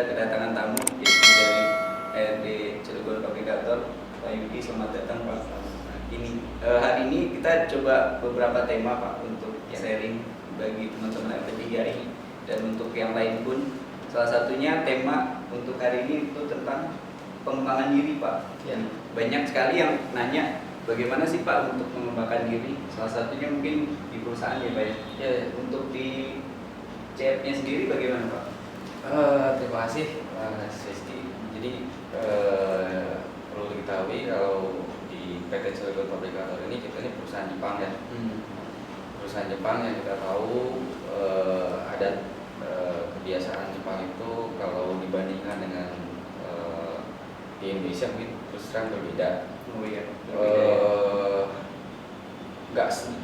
kita kedatangan tamu yaitu dari HRD Cilegon Fabrikator, Pak Yudi. Selamat datang Pak. Hari ini kita coba beberapa tema Pak untuk sharing bagi teman-teman FP3 ini dan untuk yang lain pun. Salah satunya tema untuk hari ini itu tentang pengembangan diri Pak. Banyak sekali yang nanya bagaimana sih Pak untuk mengembangkan diri. Salah satunya mungkin di perusahaan ya Pak ya. Untuk di CF-nya sendiri bagaimana Pak? Terima kasih Mas Rizky. Jadi perlu diketahui kalau di PT Cilegon Fabrikator ini kita ini perusahaan Jepang ya. Perusahaan Jepang yang kita tahu ada kebiasaan Jepang itu kalau dibandingkan dengan di Indonesia mungkin terus terang berbeda. Oh iya.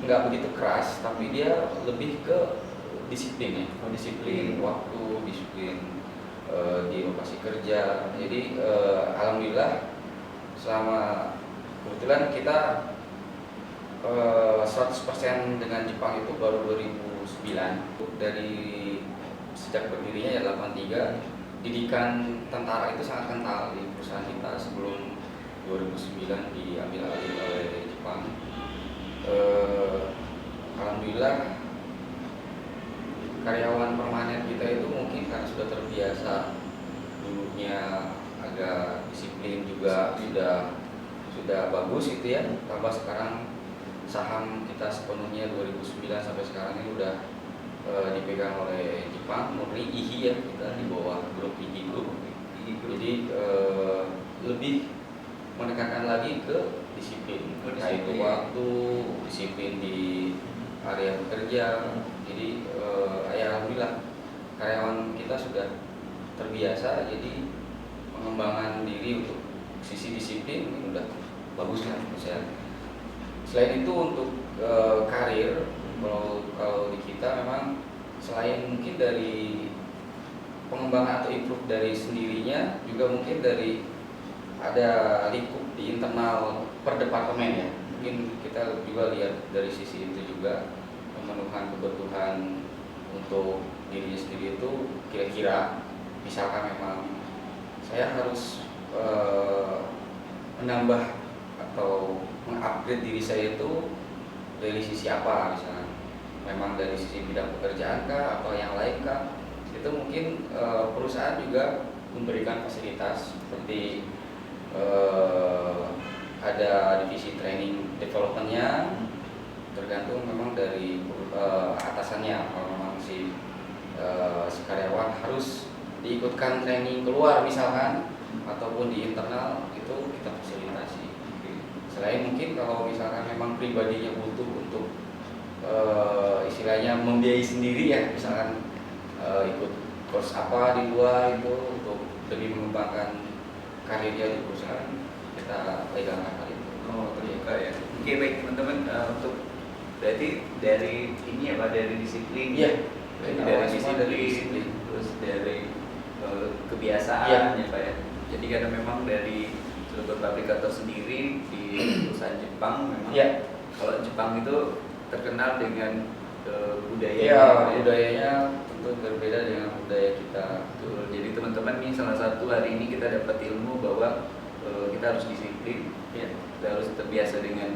Nggak begitu keras, tapi dia lebih ke disiplin ya, disiplin waktu, disiplin di lokasi kerja. Jadi alhamdulillah selama kebetulan kita 100% dengan Jepang itu baru 2009. Dari sejak berdirinya ya 83, didikan tentara itu sangat kental di perusahaan kita sebelum 2009 diambil alih oleh Jepang. Alhamdulillah karyawan permanen kita itu mungkin karena sudah terbiasa dulunya agak disiplin juga sudah bagus gitu ya, tambah sekarang saham kita sepenuhnya 2009 sampai sekarang ini udah dipegang oleh Jepang murni IHI ya, kita di bawah grup IHI Group. Jadi lebih menekankan lagi ke disiplin, yaitu waktu, disiplin di area bekerja. Jadi ya alhamdulillah karyawan kita sudah terbiasa, jadi pengembangan diri untuk sisi disiplin ini udah bagus lah menurut saya. Selain itu untuk karir, kalau di kita memang selain mungkin dari pengembangan atau improve dari sendirinya, juga mungkin dari ada lingkup di internal per departemen ya. Mungkin kita juga lihat dari sisi itu juga, pemenuhan kebutuhan untuk dirinya sendiri itu kira-kira misalkan memang saya harus menambah atau mengupgrade diri saya itu dari sisi apa, misalnya memang dari sisi bidang pekerjaan kah atau yang lain kah, itu mungkin perusahaan juga memberikan fasilitas seperti ada divisi training developmentnya, tergantung memang dari atasannya. Kalau memang si karyawan harus diikutkan training keluar misalkan ataupun di internal, itu kita fasilitasi. Selain mungkin kalau misalkan memang pribadinya butuh untuk istilahnya membiayai sendiri ya, misalkan ikut course apa di luar itu untuk lebih mengembangkan karirnya di perusahaan, kita pegang hal itu. Oh terbuka ya. Oke baik teman-teman, untuk berarti dari ini ya Pak, dari disiplin. Iya. Dari disiplin, terus dari kebiasaan ya Pak ya. Jadi karena memang dari Cilegon Fabrikator sendiri di perusahaan Jepang memang kalau Jepang itu terkenal dengan budaya. Budayanya tentu berbeda dengan budaya kita. Betul. Jadi teman-teman nih, salah satu hari ini kita dapat ilmu bahwa kita harus disiplin, kita harus terbiasa dengan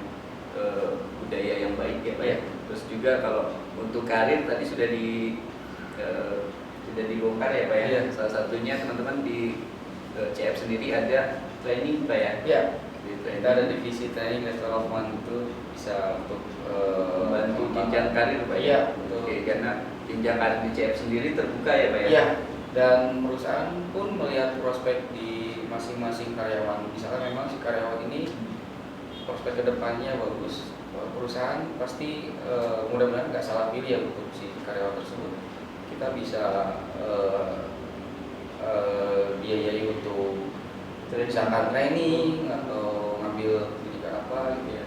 budaya yang baik ya Pak ya. Terus juga kalau untuk karir tadi sudah dibongkar ya Pak ya. Salah satunya teman-teman di CF sendiri ada training Pak ya. Iya. Kita ada divisi training development, itu bisa untuk membantu jenjang karir Pak ya. Oke, karena jenjang karir di CF sendiri terbuka ya Pak ya. Iya. Dan perusahaan pun melihat prospek di masing-masing karyawan. Misalkan memang si karyawan ini prospek kedepannya bagus, perusahaan pasti mudah-mudahan nggak salah pilih ya untuk si karyawan tersebut. Kita bisa biayai untuk misalkan training atau ngambil pendidikan apa gitu ya.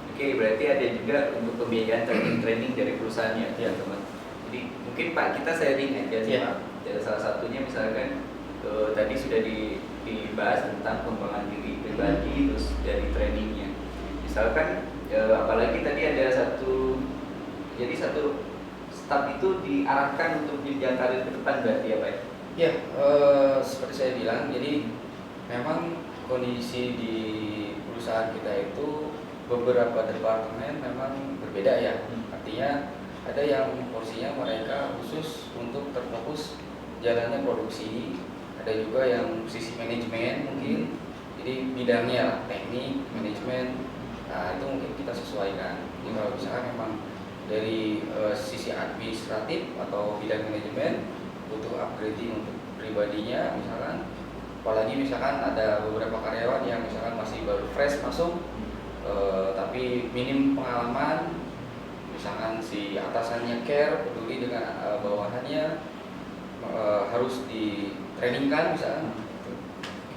Oke, berarti ada juga untuk pembiayaan training dari perusahaannya ya teman. Jadi mungkin Pak kita sharing aja sih Pak. Ya, salah satunya misalkan tadi sudah dibahas tentang pengembangan diri pribadi, terus dari trainingnya. Misalkan apalagi tadi ada satu staff itu diarahkan untuk jenjang karir ke depan berarti ya Pak. Ya, seperti saya bilang, jadi memang kondisi di perusahaan kita itu beberapa departemen memang berbeda ya. Artinya ada yang porsinya mereka khusus untuk terfokus jalannya produksi, ada juga yang sisi manajemen mungkin, jadi bidangnya lah, teknik, manajemen. Nah itu mungkin kita sesuaikan. Jadi kalau misalkan memang dari sisi administratif atau bidang manajemen butuh upgrading untuk pribadinya misalkan, apalagi misalkan ada beberapa karyawan yang misalkan masih baru fresh masuk, tapi minim pengalaman, misalkan si atasannya care, peduli dengan bawahannya, harus di trainingkan misalkan,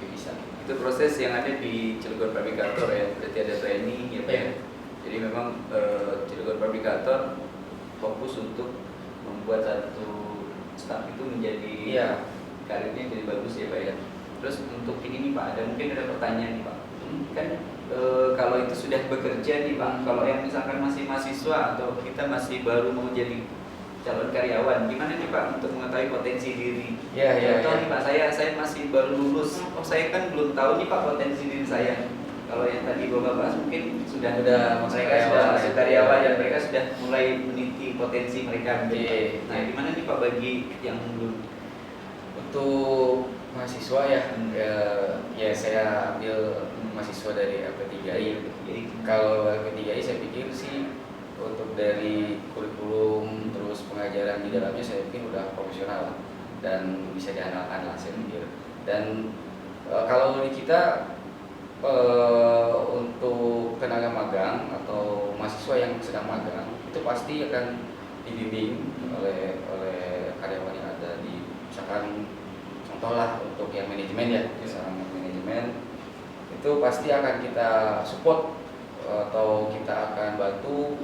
itu bisa. Itu proses yang ada di Cilegon Fabrikator ya, berarti ada training ya Pak ya. Jadi memang Cilegon Fabrikator fokus untuk membuat satu staff itu menjadi karirnya jadi bagus ya Pak ya. Terus untuk ini nih Pak, mungkin ada pertanyaan nih Pak. Kan kalau itu sudah bekerja nih Pak, kalau yang misalkan masih mahasiswa atau kita masih baru mau jadi calon karyawan, gimana nih Pak untuk mengetahui potensi diri? Contoh nih Pak, saya masih baru lulus, saya kan belum tahu nih Pak potensi diri saya. Kalau yang tadi Bapak bahas mungkin sudah mereka sudah masuk karyawan dan mereka sudah mulai meniti potensi mereka. Nah, gimana nih Pak bagi yang belum? Untuk mahasiswa ya saya ambil mahasiswa dari LP3I. Jadi kalau LP3I saya pikir sih untuk dari kurikulum terus pengajaran di dalamnya saya pikir udah profesional dan bisa diandalkan lah saya pikir. Dan kalau di kita untuk tenaga magang atau mahasiswa yang sedang magang itu pasti akan dibimbing oleh karyawan yang ada di, misalkan contoh lah untuk yang manajemen ya, misalkan manajemen itu pasti akan kita support atau kita akan bantu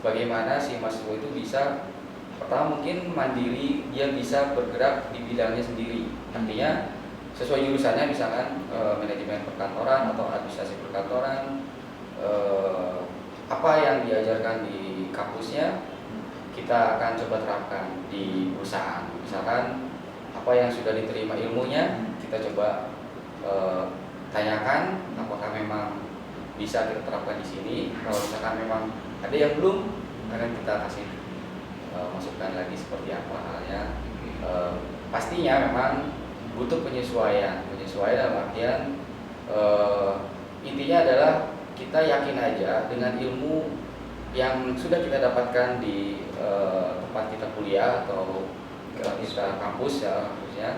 bagaimana si mahasiswa itu bisa pertama mungkin mandiri, dia bisa bergerak di bidangnya sendiri. Artinya sesuai jurusannya misalkan manajemen perkantoran atau administrasi perkantoran, apa yang diajarkan di kampusnya kita akan coba terapkan di perusahaan. Misalkan apa yang sudah diterima ilmunya kita coba tanyakan apakah memang bisa kita terapkan di sini. Kalau misalkan memang ada yang belum, akan kita kasih masukan lagi seperti apa halnya. Pastinya memang butuh penyesuaian dalam artian intinya adalah kita yakin aja dengan ilmu yang sudah kita dapatkan di tempat kita kuliah atau kita kampus ya kampusnya,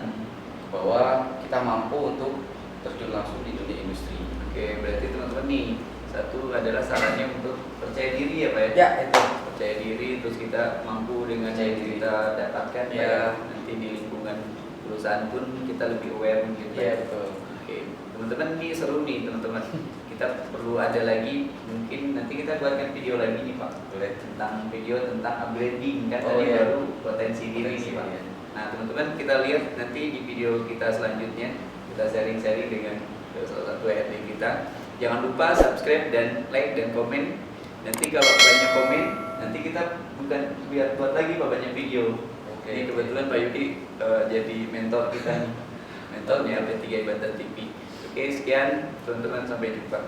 bahwa kita mampu untuk terjun langsung di dunia industri. Oke, berarti teman-teman nih, satu adalah sarannya untuk percaya diri ya Pak ya? Ya, itu. Percaya diri, terus kita mampu dengan yang kita dapatkan ya. Nanti di lingkungan perusahaan pun kita lebih aware gitu. Iya, betul. Oke, teman-teman nih seru nih teman-teman. Kita perlu ada lagi, mungkin nanti kita buatkan video lagi nih Pak, tentang video tentang upgrading kan tadi baru potensi diri nih Pak. Nah teman-teman kita lihat nanti di video kita selanjutnya, kita sharing-sharing dengan salah satu HRD kita. Jangan lupa subscribe dan like dan komen. Nanti kalau banyak komen, nanti kita bukan buat lagi Pak banyak video. Ini kebetulan Pak Yuki jadi mentor kita nih, mentornya LP3I Banten TV. Oke, sekian teman-teman, sampai jumpa.